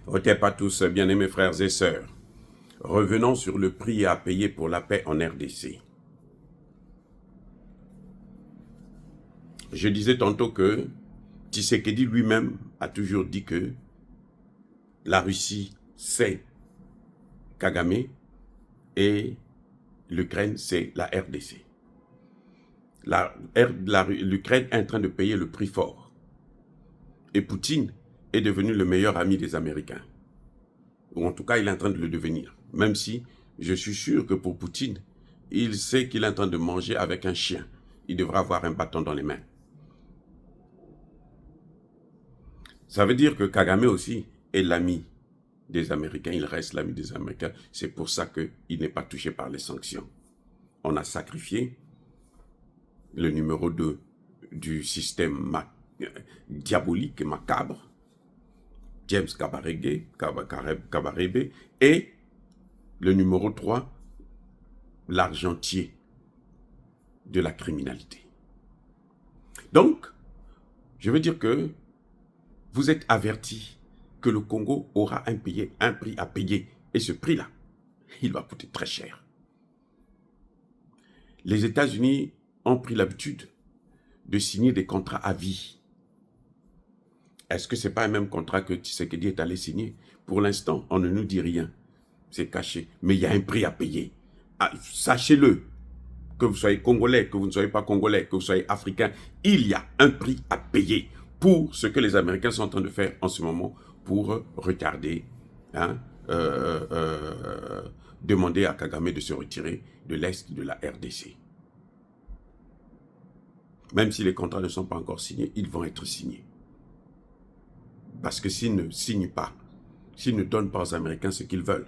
Otep à tous, bien-aimés frères et sœurs. Revenons sur le prix à payer pour la paix en RDC. Je disais tantôt que Tshisekedi lui-même a toujours dit que la Russie, c'est Kagame et l'Ukraine, c'est la RDC. L'Ukraine est en train de payer le prix fort. Et Poutine est devenu le meilleur ami des Américains. Ou en tout cas, il est en train de le devenir. Même si je suis sûr que pour Poutine, il sait qu'il est en train de manger avec un chien. Il devra avoir un bâton dans les mains. Ça veut dire que Kagame aussi est l'ami des Américains. Il reste l'ami des Américains. C'est pour ça qu'il n'est pas touché par les sanctions. On a sacrifié le numéro 2 du système diabolique et macabre, James Kabarebe, et le numéro 3, l'argentier de la criminalité. Donc, je veux dire que vous êtes avertis que le Congo aura un prix à payer. Et ce prix-là, il va coûter très cher. Les États-Unis ont pris l'habitude de signer des contrats à vie. Est-ce que ce n'est pas un même contrat que Tshisekedi est allé signer? Pour l'instant, on ne nous dit rien. C'est caché. Mais il y a un prix à payer. Ah, sachez-le, que vous soyez Congolais, que vous ne soyez pas Congolais, que vous soyez Africain, il y a un prix à payer pour ce que les Américains sont en train de faire en ce moment pour retarder, demander à Kagame de se retirer de l'Est de la RDC. Même si les contrats ne sont pas encore signés, ils vont être signés. Parce que s'ils ne signent pas, s'ils ne donnent pas aux Américains ce qu'ils veulent,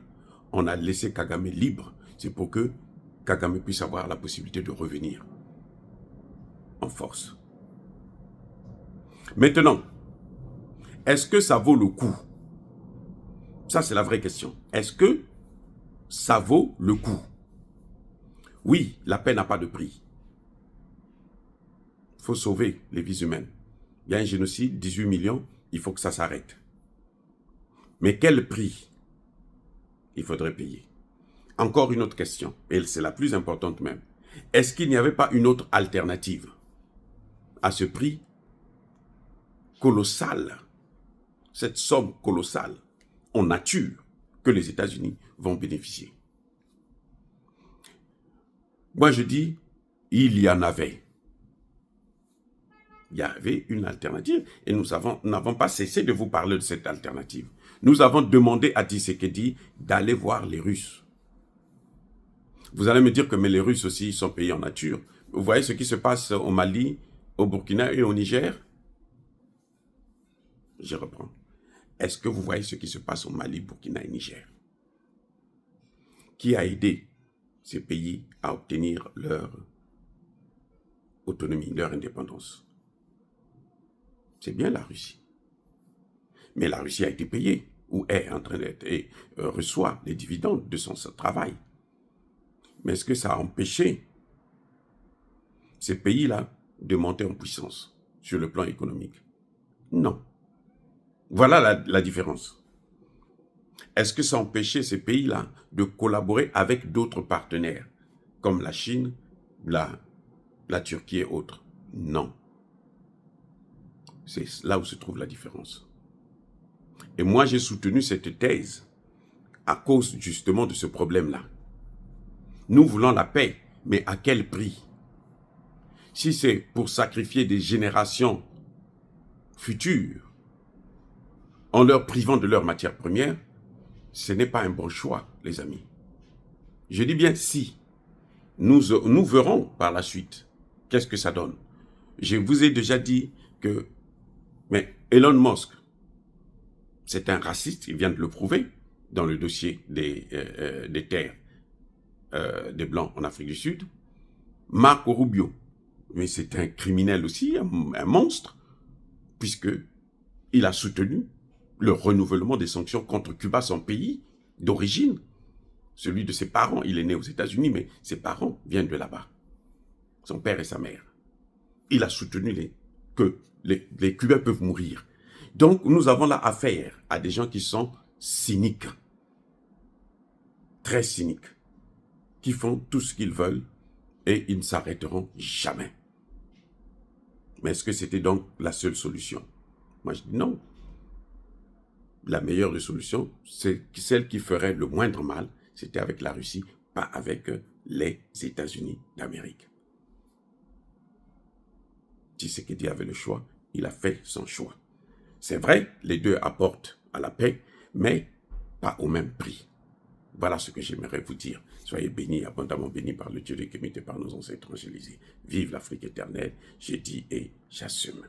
on a laissé Kagame libre. C'est pour que Kagame puisse avoir la possibilité de revenir en force. Maintenant, est-ce que ça vaut le coup? Ça, c'est la vraie question. Est-ce que ça vaut le coup? Oui, la paix n'a pas de prix. Il faut sauver les vies humaines. Il y a un génocide, 18 millions, il faut que ça s'arrête. Mais quel prix il faudrait payer? Encore une autre question, et c'est la plus importante même. Est-ce qu'il n'y avait pas une autre alternative à ce prix colossal, cette somme colossale en nature que les États-Unis vont bénéficier? Moi, je dis, il y en avait. Il y avait une alternative et nous n'avons pas cessé de vous parler de cette alternative. Nous avons demandé à Tshisekedi d'aller voir les Russes. Vous allez me dire que mais les Russes aussi sont payés en nature. Vous voyez ce qui se passe au Mali, au Burkina et au Niger? Je reprends. Est-ce que vous voyez ce qui se passe au Mali, Burkina et Niger? Qui a aidé ces pays à obtenir leur autonomie, leur indépendance? C'est bien la Russie. Mais la Russie a été payée, ou est en train d'être, et reçoit les dividendes de son travail. Mais est-ce que ça a empêché ces pays-là de monter en puissance sur le plan économique? Non. Voilà la différence. Est-ce que ça a empêché ces pays-là de collaborer avec d'autres partenaires, comme la Chine, la Turquie et autres? Non. C'est là où se trouve la différence. Et moi, j'ai soutenu cette thèse à cause justement de ce problème-là. Nous voulons la paix, mais à quel prix? Si c'est pour sacrifier des générations futures, en leur privant de leurs matières premières, ce n'est pas un bon choix, les amis. Je dis bien si. Nous verrons par la suite qu'est-ce que ça donne. Je vous ai déjà dit que mais Elon Musk, c'est un raciste, il vient de le prouver dans le dossier des terres des Blancs en Afrique du Sud. Marco Rubio, mais c'est un criminel aussi, un monstre, puisqu'il a soutenu le renouvellement des sanctions contre Cuba, son pays d'origine, celui de ses parents. Il est né aux États-Unis, mais ses parents viennent de là-bas, son père et sa mère. Il a soutenu que les Cubains peuvent mourir. Donc, nous avons là affaire à des gens qui sont cyniques, très cyniques, qui font tout ce qu'ils veulent et ils ne s'arrêteront jamais. Mais est-ce que c'était donc la seule solution? Moi, je dis non. La meilleure des solutions, c'est celle qui ferait le moindre mal, c'était avec la Russie, pas avec les États-Unis d'Amérique. Tshisekedi avait le choix, il a fait son choix. C'est vrai, les deux apportent à la paix, mais pas au même prix. Voilà ce que j'aimerais vous dire. Soyez bénis, abondamment bénis par le Dieu de Kémité, par nos ancêtres angélisés. Vive l'Afrique éternelle, j'ai dit et j'assume.